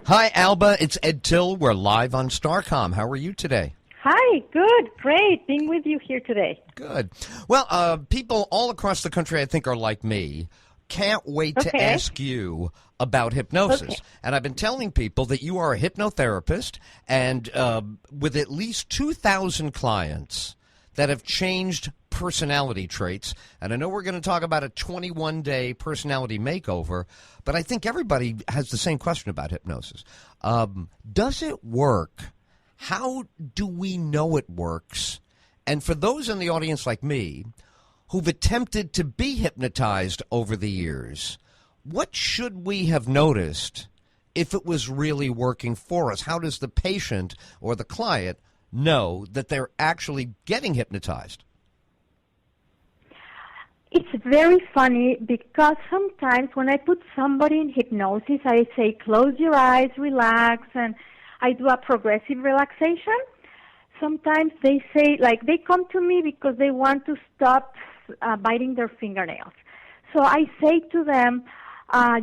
Hi, Alba. It's Ed Tyll. We're live on Starcom. How are you today? Hi, good, great being with you here today. Good. Well, people all across the country, I think, are like me. Can't wait to ask you about hypnosis. Okay. And I've been telling people that you are a hypnotherapist and with at least 2,000 clients that have changed personality traits. And I know we're going to talk about a 21-day personality makeover, but I think everybody has the same question about hypnosis. Does it work? How do we know it works? And for those in the audience like me who've attempted to be hypnotized over the years, what should we have noticed if it was really working for us? How does the patient or the client know that they're actually getting hypnotized? It's very funny because sometimes when I put somebody in hypnosis, I say, close your eyes, relax, and I do a progressive relaxation. Sometimes they say, like, they come to me because they want to stop biting their fingernails. So I say to them,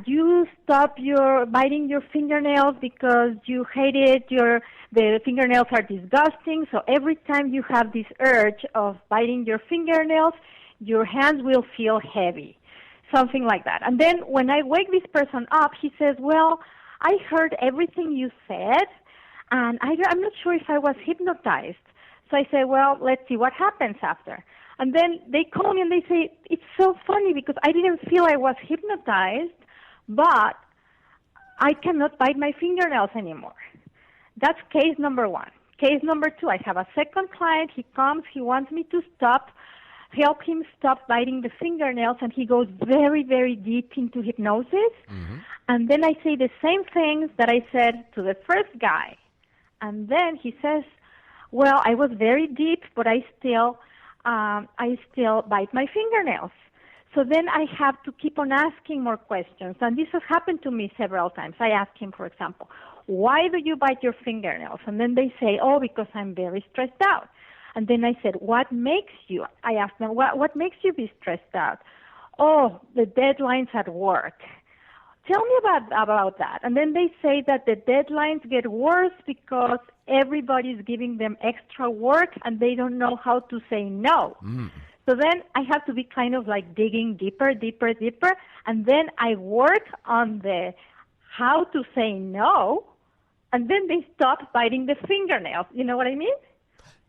you stop your biting your fingernails because you hate it, the fingernails are disgusting, so every time you have this urge of biting your fingernails, your hands will feel heavy, something like that. And then when I wake this person up, he says, well, I heard everything you said, and I'm not sure if I was hypnotized. So I say, well, let's see what happens after. And then they call me and they say, it's so funny because I didn't feel I was hypnotized, but I cannot bite my fingernails anymore. That's case number one. Case number two, I have a second client. He comes, he wants me to help him stop biting the fingernails, and he goes very, very deep into hypnosis. Mm-hmm. And then I say the same things that I said to the first guy. And then he says, well, I was very deep, but I still bite my fingernails. So then I have to keep on asking more questions. And this has happened to me several times. I ask him, for example, why do you bite your fingernails? And then they say, oh, because I'm very stressed out. And then I said, what makes you? I asked them, what makes you be stressed out? Oh, the deadlines at work. Tell me about that. And then they say that the deadlines get worse because everybody's giving them extra work and they don't know how to say no. Mm. So then I have to be kind of like digging deeper, and then I work on the how to say no, and then they stop biting the fingernails. You know what I mean?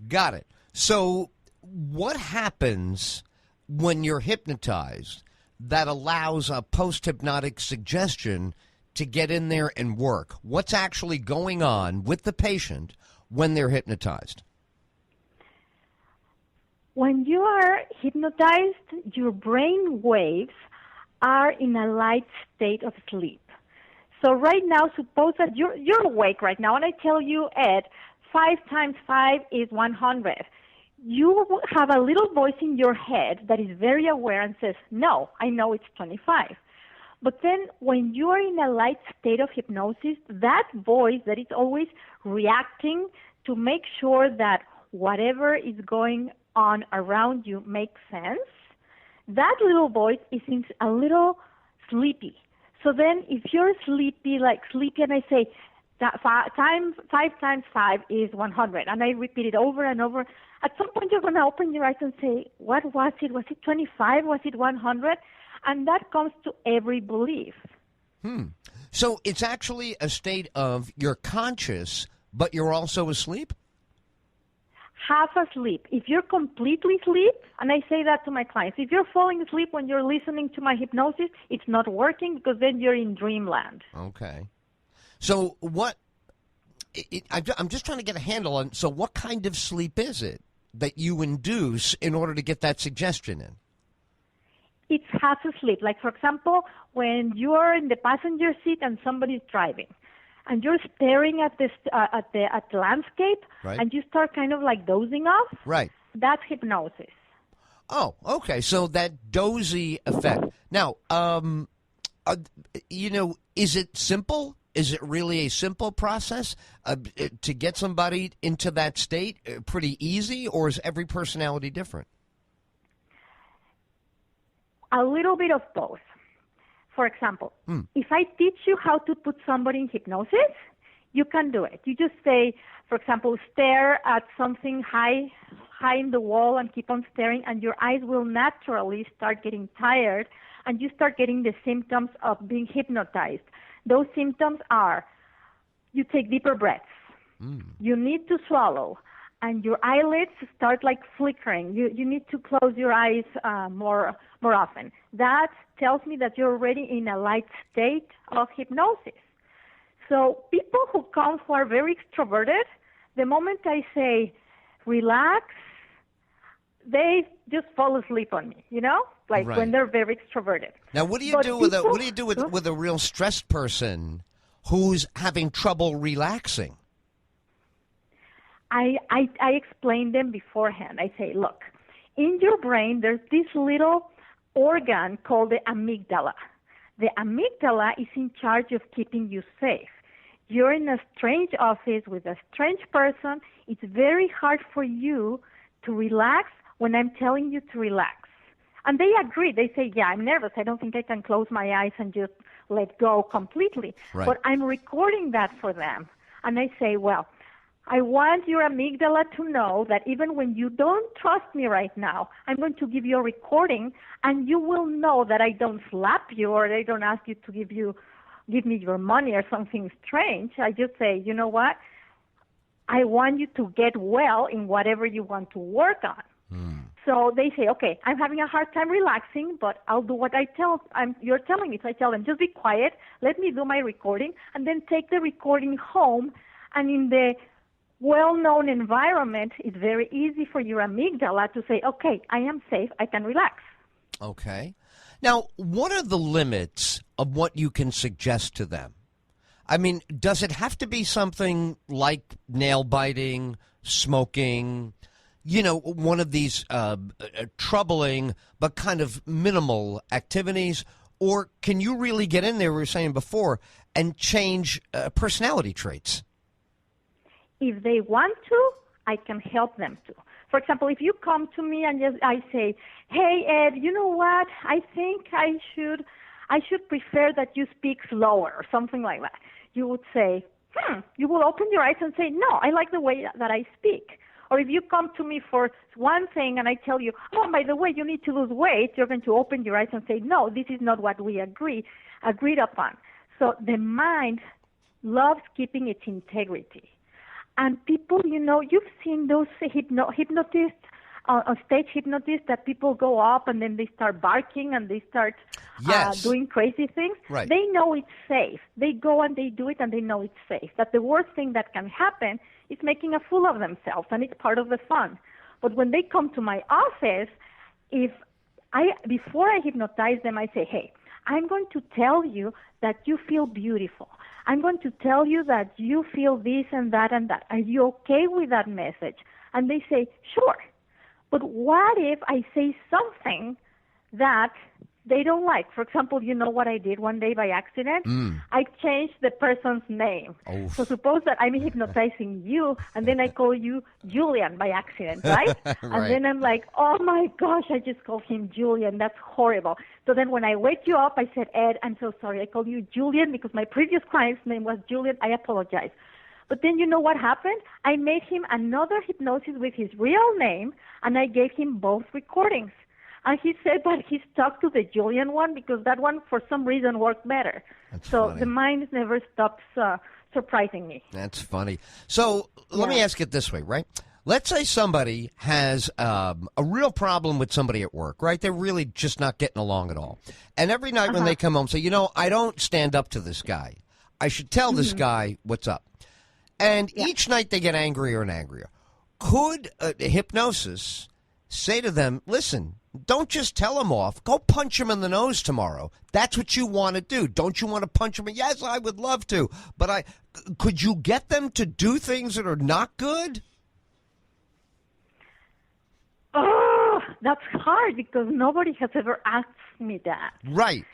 Got it. So what happens when you're hypnotized that allows a post-hypnotic suggestion to get in there and work? What's actually going on with the patient when they're hypnotized? When you are hypnotized, your brain waves are in a light state of sleep. So right now, suppose that you're awake right now, and I tell you, Ed, 5 times 5 is 100. You have a little voice in your head that is very aware and says, no, I know it's 25. But then when you are in a light state of hypnosis, that voice that is always reacting to make sure that whatever is going on around you makes sense, that little voice is a little sleepy. So then if you're sleepy, and I say, that 5 times 5 is 100, and I repeat it over and over, at some point you're going to open your eyes and say, what was it? Was it 25? Was it 100? And that comes to every belief. So it's actually a state of you're conscious, but you're also asleep? Half asleep. If you're completely asleep, and I say that to my clients, if you're falling asleep when you're listening to my hypnosis, it's not working because then you're in dreamland. Okay. So I'm just trying to get a handle on, so what kind of sleep is it that you induce in order to get that suggestion in? It's half asleep. Like, for example, when you're in the passenger seat and somebody's driving, and you're staring at the landscape, right, and you start kind of like dozing off. Right. That's hypnosis. Oh, okay. So that dozy effect. Now, is it simple? Is it really a simple process to get somebody into that state? Pretty easy, or is every personality different? A little bit of both. for example, if I teach you how to put somebody in hypnosis, you can do it. You just say, for example, stare at something high in the wall and keep on staring, and your eyes will naturally start getting tired, and you start getting the symptoms of being hypnotized. Those symptoms are, you take deeper breaths, you need to swallow, and your eyelids start like flickering. You need to close your eyes more often. That tells me that you're already in a light state of hypnosis. So people who come who are very extroverted, the moment I say relax, they just fall asleep on me, like right. when they're very extroverted. Now, what do you do with a real stressed person who's having trouble relaxing? I explain them beforehand. I say, look, in your brain, there's this little organ called the amygdala. The amygdala is in charge of keeping you safe. You're in a strange office with a strange person. It's very hard for you to relax when I'm telling you to relax. And they agree. They say, yeah, I'm nervous. I don't think I can close my eyes and just let go completely. Right. But I'm recording that for them. And I say, well, I want your amygdala to know that even when you don't trust me right now, I'm going to give you a recording, and you will know that I don't slap you or I don't ask you to give me your money or something strange. I just say, you know what? I want you to get well in whatever you want to work on. So they say, okay, I'm having a hard time relaxing, but I'll do what you're telling me. So I tell them, just be quiet, let me do my recording, and then take the recording home. And in the well-known environment, it's very easy for your amygdala to say, okay, I am safe, I can relax. Okay. Now, what are the limits of what you can suggest to them? I mean, does it have to be something like nail biting, smoking, one of these troubling but kind of minimal activities? Or can you really get in there, we were saying before, and change personality traits? If they want to, I can help them to. For example, if you come to me and I say, hey, Ed, you know what? I think I should prefer that you speak slower or something like that. You would say, you will open your eyes and say, no, I like the way that I speak. Or if you come to me for one thing and I tell you, oh, by the way, you need to lose weight, you're going to open your eyes and say, no, this is not what we agreed upon. So the mind loves keeping its integrity. And people, you've seen those hypnotists, stage hypnotists that people go up and then they start barking and they start doing crazy things. Right. They know it's safe. They go and they do it and they know it's safe. That the worst thing that can happen is making a fool of themselves, and it's part of the fun. But when they come to my office, before I hypnotize them, I say, hey, I'm going to tell you that you feel beautiful. I'm going to tell you that you feel this and that and that. Are you okay with that message? And they say, sure. But what if I say something that they don't like? For example, you know what I did one day by accident? I changed the person's name. Oof. So suppose that I'm hypnotizing you, and then I call you Julian by accident, right? Right. And then I'm like, oh my gosh, I just called him Julian. That's horrible. So then when I wake you up, I said, Ed, I'm so sorry. I called you Julian because my previous client's name was Julian. I apologize. But then you know what happened? I made him another hypnosis with his real name, and I gave him both recordings. And he said that he stuck to the Julian one because that one, for some reason, worked better. That's so funny. The mind never stops surprising me. That's funny. So let me ask it this way, right? Let's say somebody has a real problem with somebody at work, right? They're really just not getting along at all. And every night when they come home, say, I don't stand up to this guy. I should tell this guy what's up. And each night they get angrier and angrier. Could hypnosis say to them, listen, don't just tell him off. Go punch him in the nose tomorrow. That's what you want to do. Don't you want to punch him? Yes, I would love to. But could you get them to do things that are not good? Oh, that's hard because nobody has ever asked me that. Right.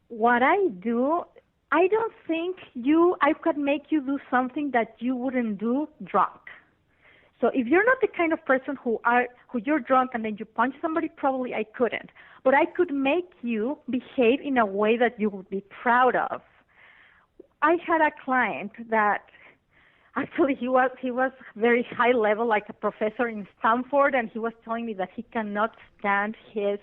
What I do, I don't think I could make you do something that you wouldn't do drunk. So if you're not the kind of person who you're drunk and then you punch somebody, probably I couldn't. But I could make you behave in a way that you would be proud of. I had a client that actually he was very high level, like a professor in Stanford, and he was telling me that he cannot stand his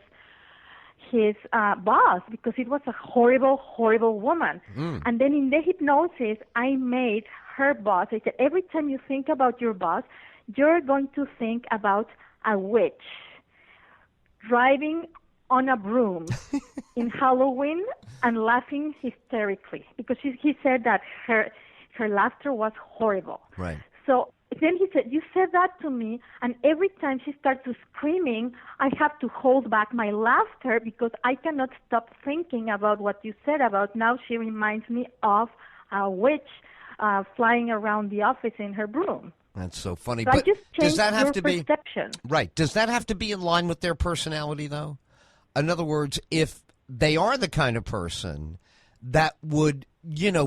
boss because it was a horrible, horrible woman. And then in the hypnosis, I made her boss. I said, every time you think about your boss, you're going to think about a witch driving on a broom in Halloween and laughing hysterically because he said that her laughter was horrible. Right. So then he said, you said that to me, and every time she starts screaming, I have to hold back my laughter because I cannot stop thinking about what you said about now she reminds me of a witch flying around the office in her broom. That's so funny. So but I just does that have to perception. be right? Does that have to be in line with their personality, though? In other words, if they are the kind of person that would,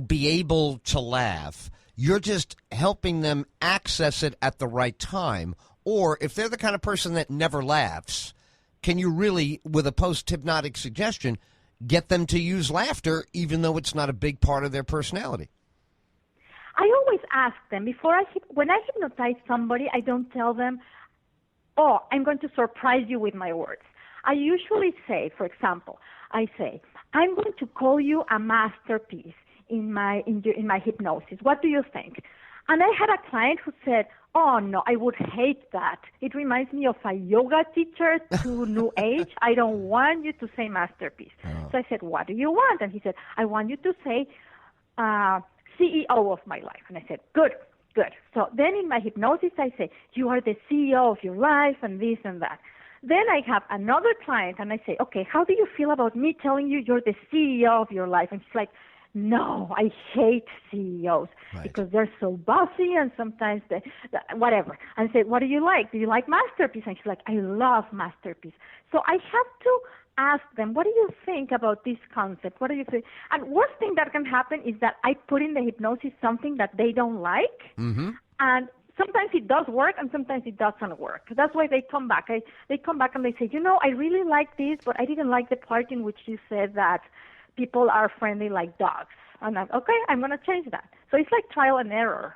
be able to laugh, you're just helping them access it at the right time. Or if they're the kind of person that never laughs, can you really, with a post-hypnotic suggestion, get them to use laughter even though it's not a big part of their personality? I always ask them, when I hypnotize somebody, I don't tell them, oh, I'm going to surprise you with my words. I usually say, for example, I'm going to call you a masterpiece in my hypnosis. What do you think? And I had a client who said, oh, no, I would hate that. It reminds me of a yoga teacher to New Age. I don't want you to say masterpiece. Oh. So I said, what do you want? And he said, I want you to say CEO of my life. And I said, good. So then in my hypnosis, I say, you are the CEO of your life and this and that. Then I have another client and I say, okay, how do you feel about me telling you you're the CEO of your life? And she's like, no, I hate CEOs because they're so bossy and sometimes whatever. And I say, what do you like? Do you like Masterpiece? And she's like, I love Masterpiece. So I have to ask them, what do you think about this concept? What do you think? And worst thing that can happen is that I put in the hypnosis something that they don't like. Mm-hmm. And sometimes it does work and sometimes it doesn't work. That's why they come back. They come back and they say, I really like this, but I didn't like the part in which you said that people are friendly like dogs. And I'm going to change that. So it's like trial and error.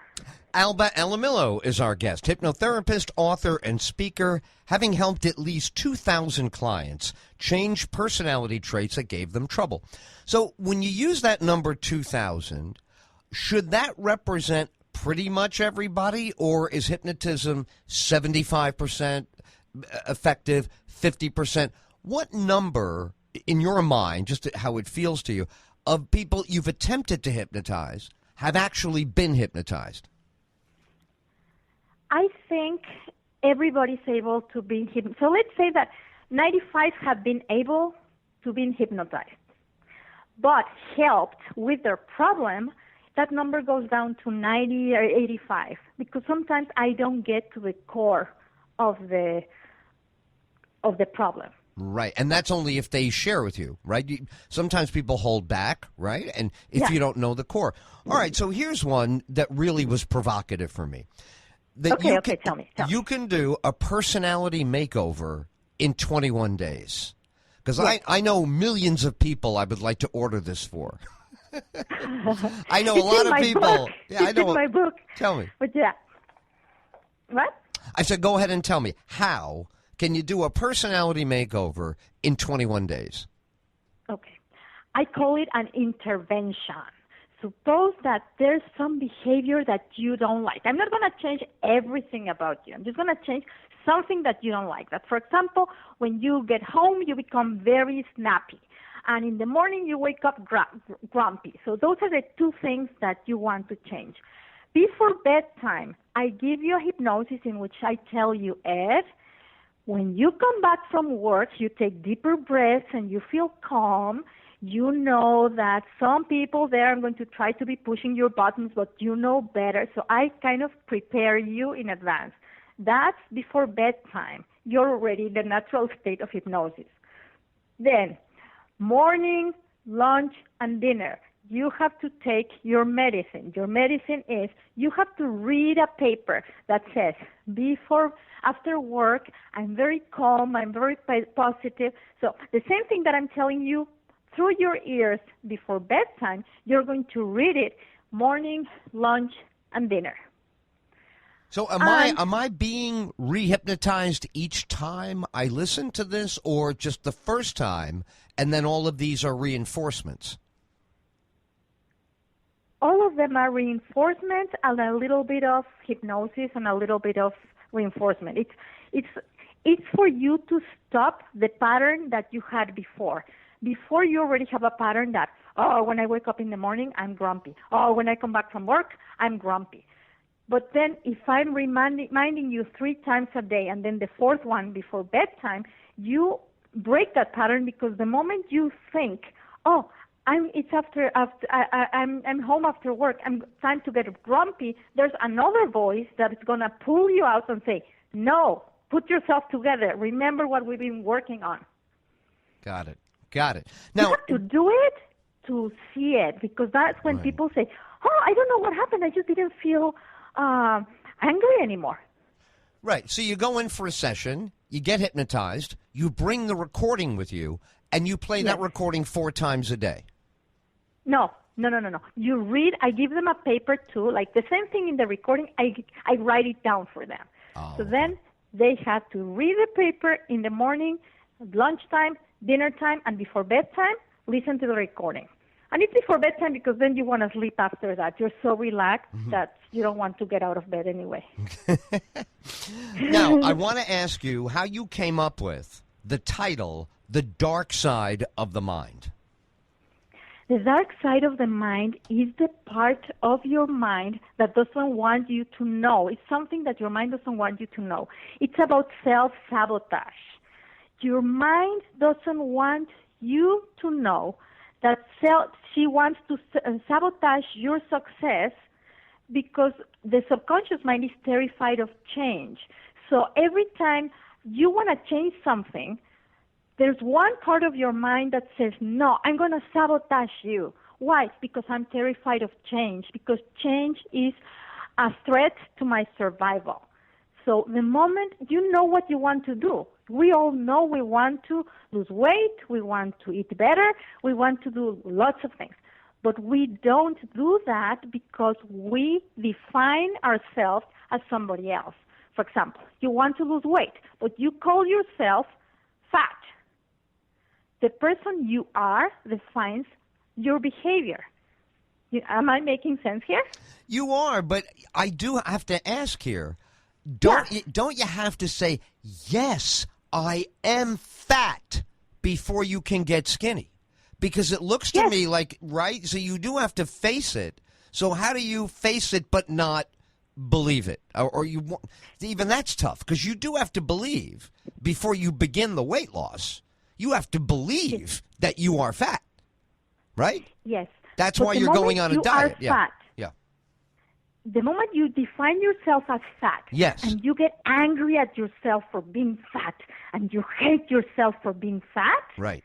Alba Alamillo is our guest, hypnotherapist, author, and speaker, having helped at least 2,000 clients change personality traits that gave them trouble. So when you use that number 2,000, should that represent pretty much everybody, or is hypnotism 75% effective, 50%? What number, in your mind, just how it feels to you, of people you've attempted to hypnotize have actually been hypnotized? I think everybody's able to be hypnotized. So let's say that 95 have been able to be hypnotized, but helped with their problem. That number goes down to 90 or 85 because sometimes I don't get to the core of the problem. Right, and that's only if they share with you, right? Sometimes people hold back, right? And if you don't know the core. All right, so here's one that really was provocative for me. Tell me. You can do a personality makeover in 21 days. Because I know millions of people I would like to order this for. I know a lot of people. Book. Yeah, I know. It's in my book. Tell me. But yeah. What? I said, go ahead and tell me, how can you do a personality makeover in 21 days? Okay. I call it an intervention. Suppose that there's some behavior that you don't like. I'm not going to change everything about you. I'm just going to change something that you don't like. That, for example, when you get home, you become very snappy. And in the morning, you wake up grumpy. So those are the two things that you want to change. Before bedtime, I give you a hypnosis in which I tell you, Ed, when you come back from work, you take deeper breaths and you feel calm. You know that some people there are going to try to be pushing your buttons, but you know better. So I kind of prepare you in advance. That's before bedtime. You're already in the natural state of hypnosis. Then, morning, lunch, and dinner. you have to take your medicine. Your medicine is you have to read a paper that says, after work, I'm very calm, I'm very positive. So the same thing that I'm telling you through your ears before bedtime, you're going to read it morning, lunch, and dinner. So am I being rehypnotized each time I listen to this, or just the first time, and then all of these are reinforcements? All of them are reinforcement and a little bit of hypnosis and a little bit of reinforcement. It's for you to stop the pattern that you had before. Before, you already have a pattern that, when I wake up in the morning, I'm grumpy. When I come back from work, I'm grumpy. But then if I'm reminding you 3 times a day and then the 4th one before bedtime, you break that pattern, because the moment you think, I'm home after work, I'm time to get grumpy, there's another voice that is going to pull you out and say, no, put yourself together. Remember what we've been working on. Got it. Now, you have to do it to see it, because that's when people say, I don't know what happened. I just didn't feel angry anymore. Right. So you go in for a session, you get hypnotized, you bring the recording with you, and you play that recording 4 times a day. No. You read, I give them a paper too, like the same thing in the recording, I write it down for them. So then they have to read the paper in the morning, lunchtime, dinner time, and before bedtime, listen to the recording. And it's before bedtime because then you want to sleep after that. You're so relaxed that you don't want to get out of bed anyway. Now, I want to ask you how you came up with the title, The Dark Side of the Mind. The dark side of the mind is the part of your mind that doesn't want you to know. It's something that your mind doesn't want you to know. It's about self-sabotage. Your mind doesn't want you to know that she wants to sabotage your success, because the subconscious mind is terrified of change. So every time you want to change something, there's one part of your mind that says, no, I'm going to sabotage you. Why? Because I'm terrified of change, because change is a threat to my survival. So the moment you know what you want to do, we all know we want to lose weight, we want to eat better, we want to do lots of things. But we don't do that because we define ourselves as somebody else. For example, you want to lose weight, but you call yourself fat. The person you are defines your behavior. Am I making sense here? You are, but I do have to ask here. Don't you have to say, yes, I am fat before you can get skinny? Because it looks to me like, right? So you do have to face it. So how do you face it but not believe it? Or you even that's tough, because you do have to believe before you begin the weight loss. You have to believe that you are fat, right? Yes. That's why you're going on a diet. Fat, the moment you define yourself as fat, and you get angry at yourself for being fat, and you hate yourself for being fat, right,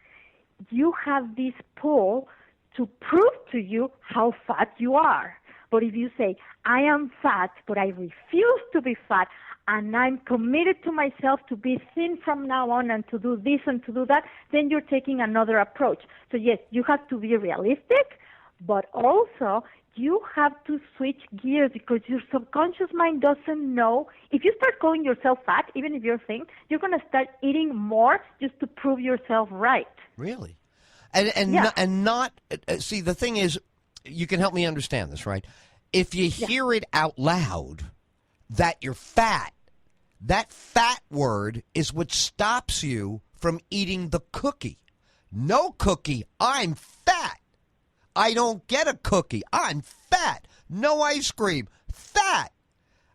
you have this pull to prove to you how fat you are. But if you say, I am fat, but I refuse to be fat, and I'm committed to myself to be thin from now on and to do this and to do that, then you're taking another approach. So yes, you have to be realistic, but also you have to switch gears, because your subconscious mind doesn't know. If you start calling yourself fat, even if you're thin, you're going to start eating more just to prove yourself right. Really? And not see, the thing is, you can help me understand this, right? If you hear it out loud that you're fat, that fat word is what stops you from eating the cookie. No cookie, I'm fat. I don't get a cookie, I'm fat. No ice cream, fat.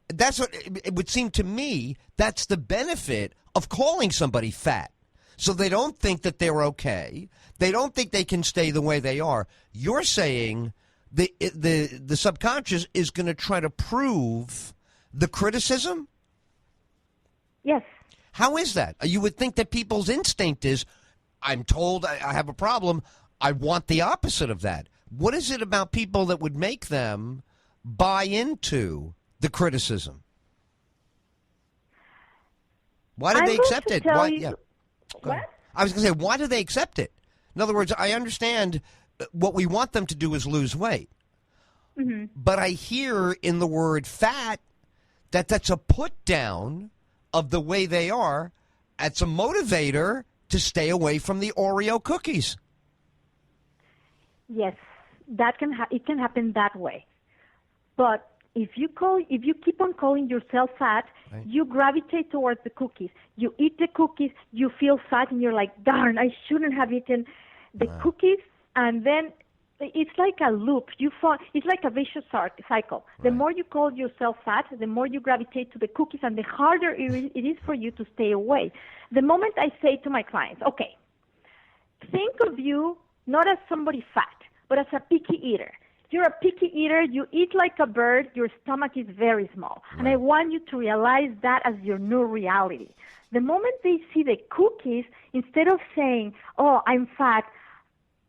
That's what it would seem to me. That's the benefit of calling somebody fat. So they don't think that they're okay. They don't think they can stay the way they are. You're saying the subconscious is going to try to prove the criticism? Yes. How is that? You would think that people's instinct is, I'm told I have a problem, I want the opposite of that. What is it about people that would make them buy into the criticism? Why did they accept it? Why, yeah. What? I was going to say, why do they accept it? In other words, I understand what we want them to do is lose weight. Mm-hmm. But I hear in the word fat that's a put down of the way they are. It's a motivator to stay away from the Oreo cookies. Yes, that it can happen that way. But if you keep on calling yourself fat, right, you gravitate towards the cookies. You eat the cookies, you feel fat, and you're like, darn, I shouldn't have eaten the cookies. And then it's like a loop. It's like a vicious cycle. The Right. more you call yourself fat, the more you gravitate to the cookies, and the harder it is for you to stay away. The moment I say to my clients, okay, think of you not as somebody fat, but as a picky eater. You're a picky eater. You eat like a bird. Your stomach is very small. Right. And I want you to realize that as your new reality. The moment they see the cookies, instead of saying, oh, I'm fat,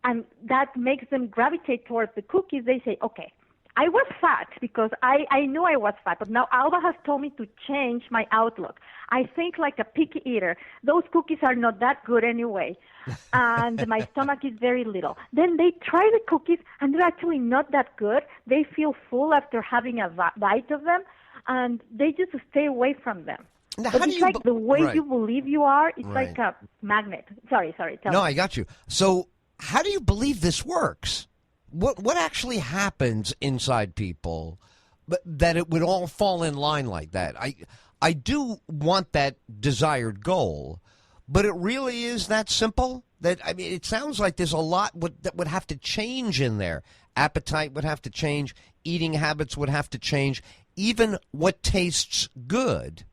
and that makes them gravitate towards the cookies, they say, okay, I was fat because I knew I was fat, but now Alba has told me to change my outlook. I think like a picky eater. Those cookies are not that good anyway, and my stomach is very little. Then they try the cookies, and they're actually not that good. They feel full after having a bite of them, and they just stay away from them. Now, but it's like the way right, you believe you are, it's right, like a magnet. Sorry. Tell no, me. I got you. So how do you believe this works? What actually happens inside people that it would all fall in line like that? I do want that desired goal, but it really is that simple? That, I mean, it sounds like there's a lot that would have to change in there. Appetite would have to change. Eating habits would have to change. Even what tastes good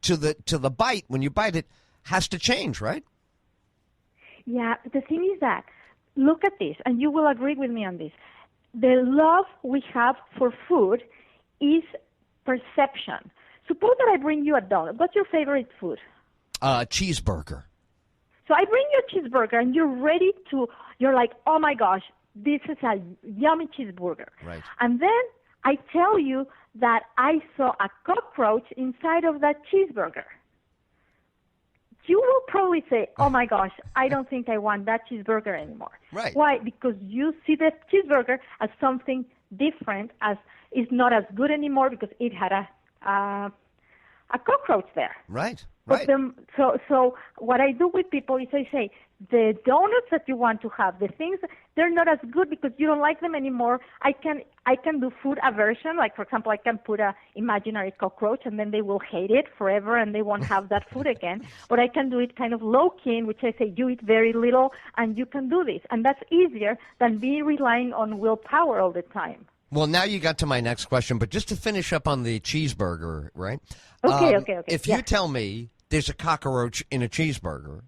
to the bite, when you bite it, has to change, right? Yeah, the thing is that, look at this, and you will agree with me on this. The love we have for food is perception. Suppose that I bring you a donut. What's your favorite food? Cheeseburger. So I bring you a cheeseburger, and you're like, oh my gosh, this is a yummy cheeseburger. Right. And then I tell you that I saw a cockroach inside of that cheeseburger. You will probably say, oh my gosh, I don't think I want that cheeseburger anymore. Right. Why? Because you see the cheeseburger as something different, as it's not as good anymore because it had a cockroach there. Right. But so what I do with people is I say, the donuts that you want to have, the things, they're not as good because you don't like them anymore. I can do food aversion. Like, for example, I can put a imaginary cockroach and then they will hate it forever and they won't have that food again. But I can do it kind of low-key, in which I say, you eat very little and you can do this. And that's easier than be relying on willpower all the time. Well, now you got to my next question, but just to finish up on the cheeseburger, right? Okay. If you tell me there's a cockroach in a cheeseburger,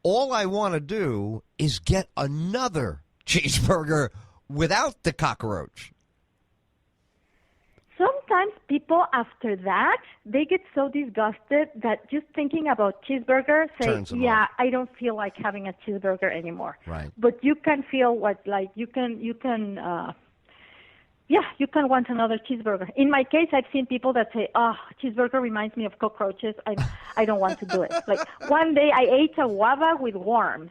all I want to do is get another cheeseburger without the cockroach. Sometimes people, after that, they get so disgusted that just thinking about cheeseburger say, yeah, I don't feel like having a cheeseburger anymore. Right. But you can feel you can want another cheeseburger. In my case, I've seen people that say, cheeseburger reminds me of cockroaches. I don't want to do it. Like, one day I ate a guava with worms.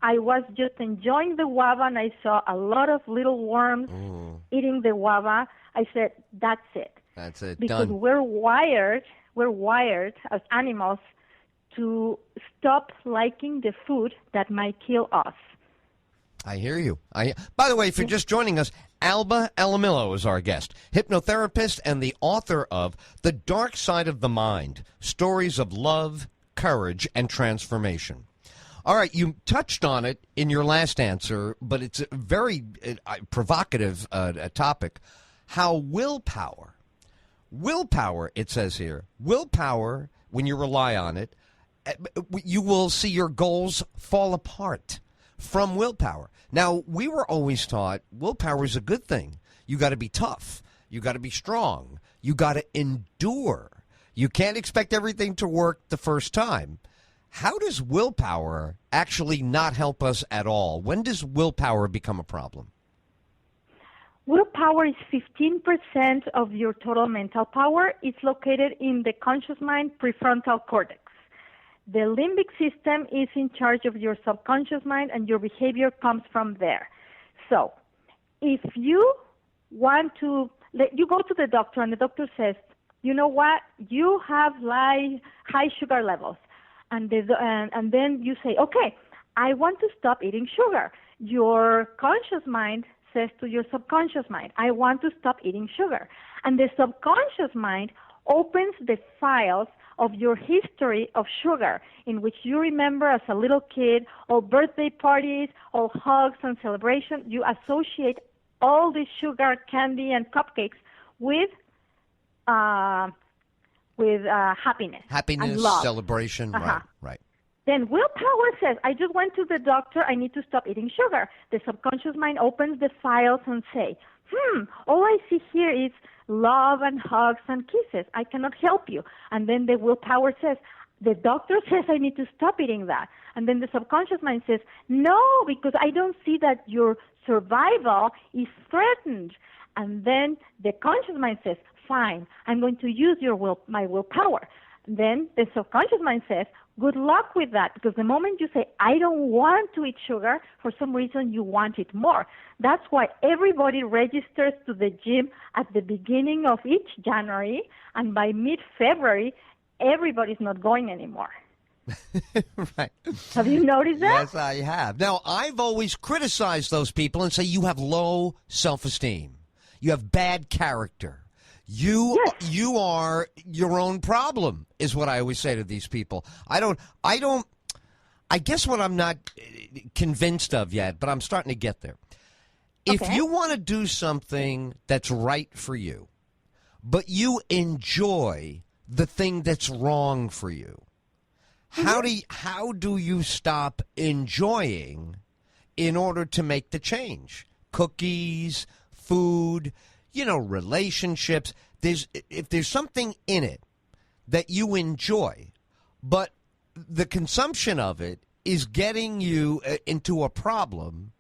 I was just enjoying the guava, and I saw a lot of little worms eating the guava. I said, that's it. That's it. Because done. we're wired as animals to stop liking the food that might kill us. I hear you. By the way, if you're just joining us, Alba Alamillo is our guest, hypnotherapist and the author of The Dark Side of the Mind, Stories of Love, Courage, and Transformation. All right, you touched on it in your last answer, but it's a very provocative topic. How willpower, it says here, willpower, when you rely on it, you will see your goals fall apart from willpower. Now, we were always taught willpower is a good thing. You got to be tough. You got to be strong. You got to endure. You can't expect everything to work the first time. How does willpower actually not help us at all? When does willpower become a problem? Willpower is 15% of your total mental power. It's located in the conscious mind prefrontal cortex. The limbic system is in charge of your subconscious mind, and your behavior comes from there. So if you want to, you go to the doctor and the doctor says, you know what, you have high sugar levels. And then you say, okay, I want to stop eating sugar. Your conscious mind says to your subconscious mind, I want to stop eating sugar. And the subconscious mind opens the files of your history of sugar, in which you remember as a little kid, all birthday parties, all hugs and celebrations. You associate all the sugar, candy, and cupcakes with happiness. Happiness, and love. celebration, right. Then willpower says, I just went to the doctor, I need to stop eating sugar. The subconscious mind opens the files and say, all I see here is love and hugs and kisses. I cannot help you. And then the willpower says, the doctor says I need to stop eating that. And then the subconscious mind says, no, because I don't see that your survival is threatened. And then the conscious mind says, fine, I'm going to use my willpower. Then the subconscious mind says, good luck with that, because the moment you say, I don't want to eat sugar, for some reason you want it more. That's why everybody registers to the gym at the beginning of each January, and by mid-February, everybody's not going anymore. Right. Have you noticed that? Yes, I have. Now, I've always criticized those people and say you have low self-esteem. You have bad character. You are your own problem, is what I always say to these people. I guess what I'm not convinced of yet, but I'm starting to get there. If you want to do something that's right for you, but you enjoy the thing that's wrong for you, how do you stop enjoying in order to make the change? Cookies, food, relationships. If there's something in it that you enjoy, but the consumption of it is getting you into a problem,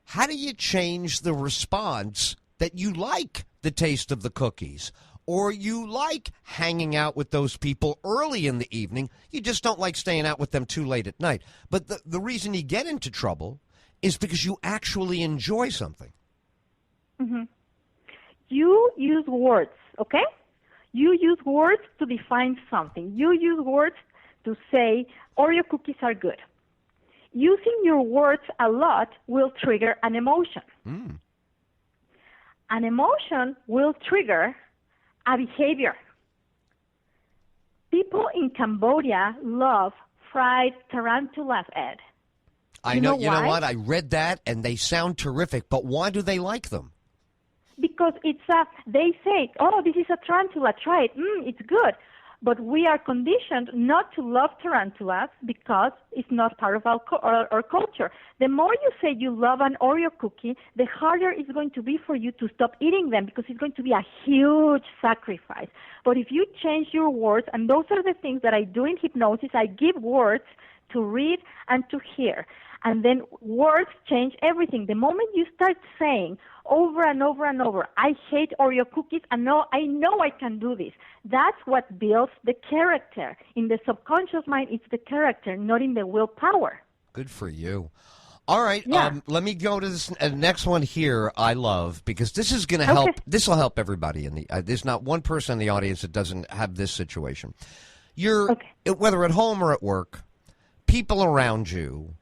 how do you change the response that you like the taste of the cookies, or you like hanging out with those people early in the evening? You just don't like staying out with them too late at night. But the reason you get into trouble is because you actually enjoy something. Mm-hmm. You use words, okay? You use words to define something. You use words to say Oreo cookies are good. Using your words a lot will trigger an emotion. An emotion will trigger a behavior. People in Cambodia love fried tarantulas, Ed. You know what? I read that, and they sound terrific, but why do they like them? Because they say, oh, this is a tarantula, try it, it's good. But we are conditioned not to love tarantulas because it's not part of our culture. The more you say you love an Oreo cookie, the harder it's going to be for you to stop eating them, because it's going to be a huge sacrifice. But if you change your words, and those are the things that I do in hypnosis, I give words to read and to hear. And then words change everything. The moment you start saying over and over and over, I hate Oreo cookies, and I know I can do this, that's what builds the character. In the subconscious mind, it's the character, not in the willpower. Good for you. All right, let me go to this next one here. I love, because this is going to help. This will help everybody. There's not one person in the audience that doesn't have this situation. Whether at home or at work, people around you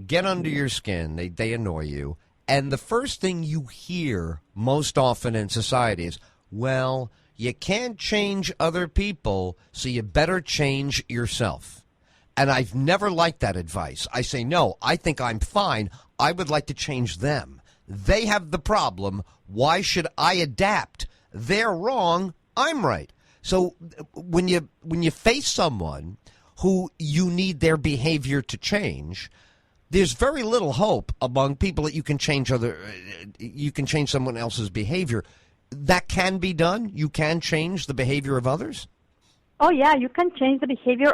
get under your skin. They annoy you. And the first thing you hear most often in society is, well, you can't change other people, so you better change yourself. And I've never liked that advice. I say, no, I think I'm fine. I would like to change them. They have the problem. Why should I adapt? They're wrong. I'm right. So when you face someone who you need their behavior to change, there's very little hope among people that you can change someone else's behavior. That can be done. You can change the behavior of others. Oh, yeah, you can change the behavior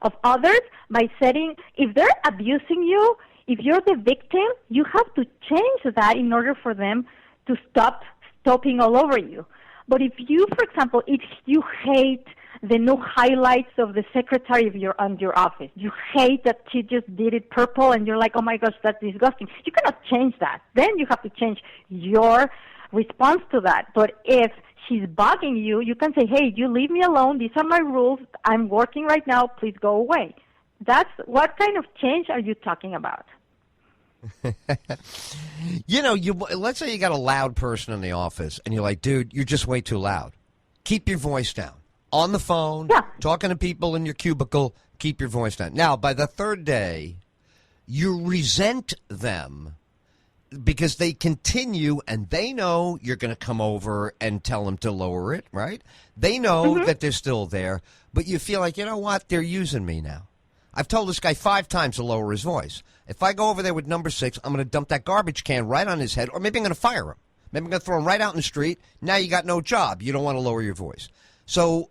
of others by setting, if they're abusing you, if you're the victim, you have to change that in order for them to stop stopping all over you. But if you, for example, if you hate the new highlights of the secretary of your office, you hate that she just did it purple, and you're like, oh my gosh, that's disgusting. You cannot change that. Then you have to change your response to that. But if she's bugging you, you can say, hey, you leave me alone. These are my rules. I'm working right now. Please go away. That's what kind of change are you talking about? Let's say you got a loud person in the office, and you're like, dude, you're just way too loud. Keep your voice down. On the phone, talking to people in your cubicle, keep your voice down. Now, by the third day, you resent them because they continue, and they know you're going to come over and tell them to lower it, right? They know that they're still there, but you feel like, you know what, they're using me now. I've told this guy 5 times to lower his voice. If I go over there with number 6, I'm going to dump that garbage can right on his head, or maybe I'm going to fire him. Maybe I'm going to throw him right out in the street. Now you got no job. You don't want to lower your voice. So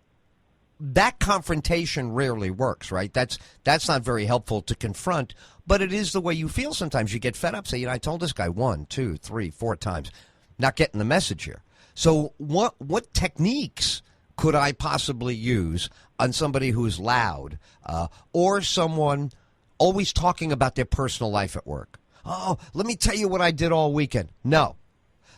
that confrontation rarely works, right? That's not very helpful to confront, but it is the way you feel sometimes. You get fed up, say, I told this guy 1, 2, 3, 4 times, not getting the message here. So what techniques could I possibly use on somebody who's loud or someone always talking about their personal life at work? Oh, let me tell you what I did all weekend. No.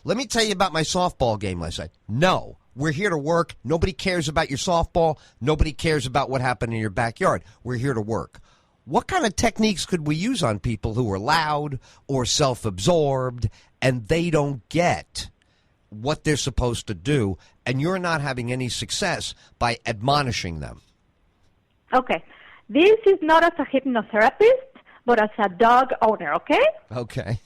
Let me tell you about my softball game last night. No. We're here to work. Nobody cares about your softball. Nobody cares about what happened in your backyard. We're here to work. What kind of techniques could we use on people who are loud or self-absorbed and they don't get what they're supposed to do, and you're not having any success by admonishing them? Okay. This is not as a hypnotherapist, but as a dog owner, okay? Okay.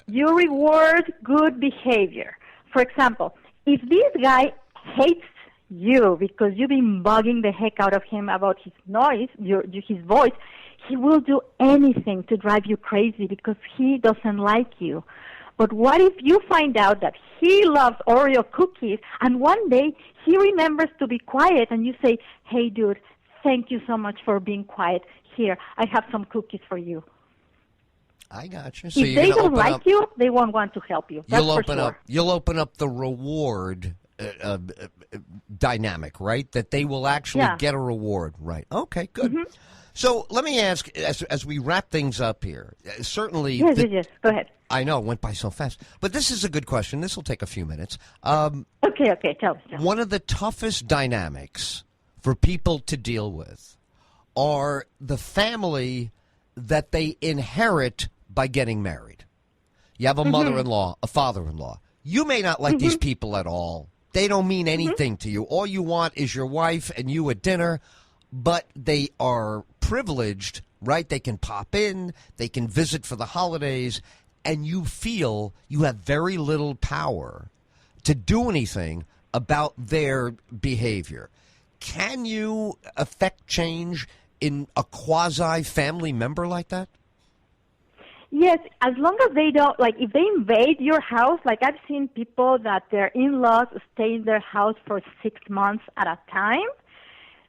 You reward good behavior. For example, if this guy hates you because you've been bugging the heck out of him about his noise, his voice, he will do anything to drive you crazy because he doesn't like you. But what if you find out that he loves Oreo cookies and one day he remembers to be quiet and you say, hey, dude, thank you so much for being quiet. Here, I have some cookies for you. I got you. So if they don't like you, they won't want to help you. That's for sure. You'll open up the reward dynamic, right? That they will actually get a reward, right? Okay, good. Mm-hmm. So let me ask, as we wrap things up here, certainly... Yes, go ahead. I know, it went by so fast. But this is a good question. This will take a few minutes. Okay, tell me. One of the toughest dynamics for people to deal with are the family that they inherit by getting married. You have a mother-in-law, a father-in-law. You may not like these people at all. They don't mean anything to you. All you want is your wife and you at dinner, but they are privileged, right? They can pop in, they can visit for the holidays, and you feel you have very little power to do anything about their behavior. Can you affect change in a quasi-family member like that? Yes, as long as they don't, like if they invade your house, like I've seen people that their in-laws stay in their house for 6 months at a time.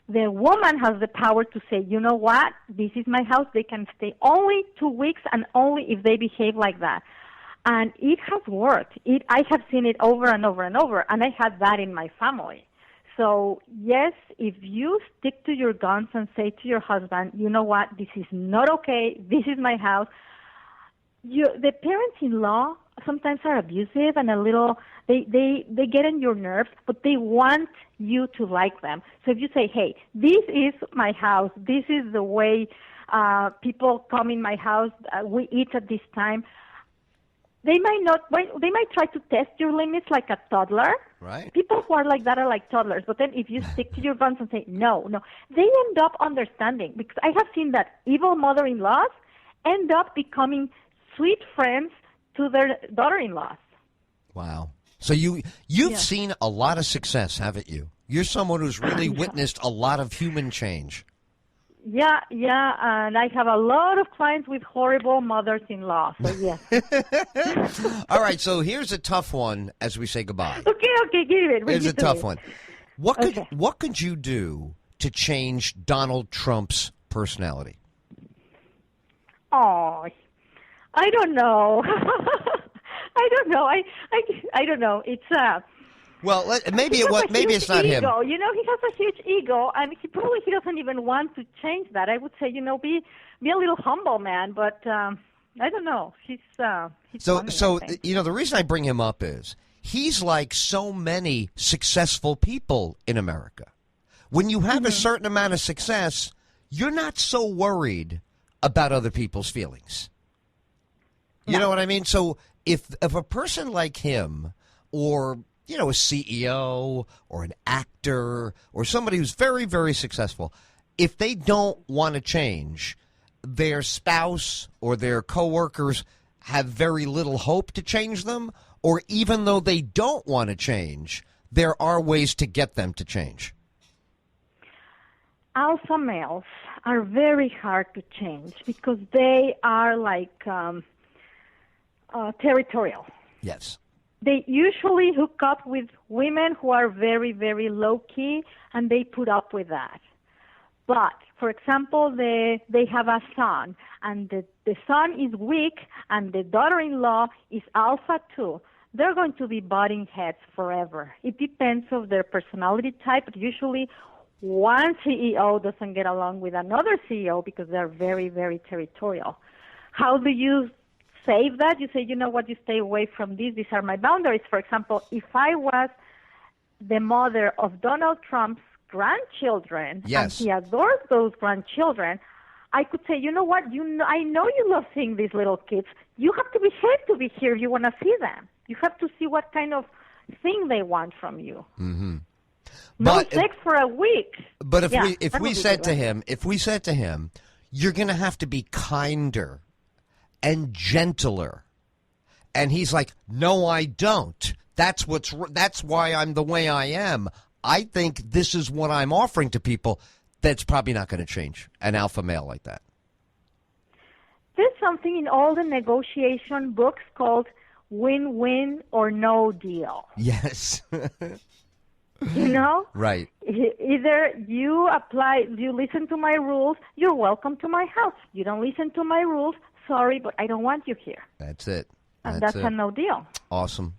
The woman has the power to say, you know what, this is my house. They can stay only 2 weeks and only if they behave like that. And it has worked. I have seen it over and over and over, and I had that in my family. So, yes, if you stick to your guns and say to your husband, you know what, this is not okay, this is my house, the parents-in-law sometimes are abusive and a little, they get on your nerves, but they want you to like them. So if you say, hey, this is my house, this is the way people come in my house, we eat at this time, they might try to test your limits like a toddler. Right. People who are like that are like toddlers. But then if you stick to your guns and say, no, they end up understanding. Because I have seen that evil mother-in-laws end up becoming sweet friends to their daughter-in-laws. Wow. So you've seen a lot of success, haven't you? You're someone who's really witnessed a lot of human change. Yeah, and I have a lot of clients with horrible mothers-in-law, so yes. All right, so here's a tough one as we say goodbye. Okay, give it. Here's a tough one. What could you do to change Donald Trump's personality? Oh, I don't know. I don't know. I don't know. It's Well, maybe it's not him. Ego. You know, he has a huge ego, and he doesn't even want to change that. I would say, be a little humble, man. But I don't know. He's so funny, the reason I bring him up is he's like so many successful people in America. When you have a certain amount of success, you're not so worried about other people's feelings. You know what I mean? So if a person like him, or a CEO or an actor or somebody who's very, very successful, if they don't want to change, their spouse or their coworkers have very little hope to change them, or even though they don't want to change, there are ways to get them to change. Alpha males are very hard to change because they are like territorial. Yes. They usually hook up with women who are very, very low-key, and they put up with that. But, for example, they have a son, and the son is weak, and the daughter-in-law is alpha too. They're going to be butting heads forever. It depends on their personality type. But usually, one CEO doesn't get along with another CEO because they're very, very territorial. How do you save that? You say, you know what, you stay away from this. These are my boundaries. For example, if I was the mother of Donald Trump's grandchildren, yes, and he adores those grandchildren, I could say, you know what, I know you love seeing these little kids. You have to behave to be here. You want to see them. You have to see what kind of thing they want from you. Mm-hmm. No sex for a week. But if we said to him, you're going to have to be kinder and gentler, and he's like, no, I don't. That's why I'm the way I am. I think this is what I'm offering to people. That's probably not going to change an alpha male like that. There's something in all the negotiation books called win-win or no deal. Yes. You know? Right. Either you listen to my rules, you're welcome to my house. You don't listen to my rules, sorry, but I don't want you here. That's it. And that's a no deal. Awesome.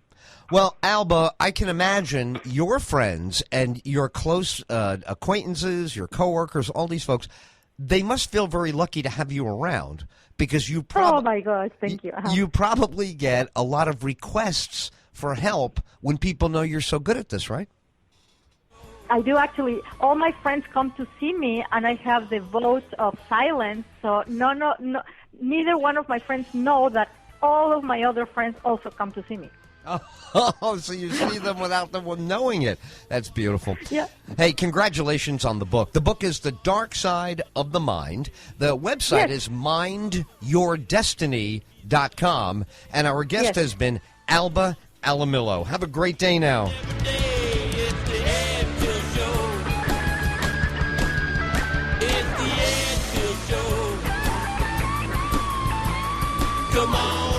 Well, Alba, I can imagine your friends and your close acquaintances, your coworkers, all these folks, they must feel very lucky to have you around because you oh, my gosh, thank you. You probably get a lot of requests for help when people know you're so good at this, right? I do actually. All my friends come to see me, and I have the vote of silence. So no, neither one of my friends know that all of my other friends also come to see me. Oh, so you see them without them knowing it. That's beautiful. Yeah. Hey, congratulations on the book. The book is The Dark Side of the Mind. The website is mindyourdestiny.com. And our guest has been Alba Alamillo. Have a great day now. Come on.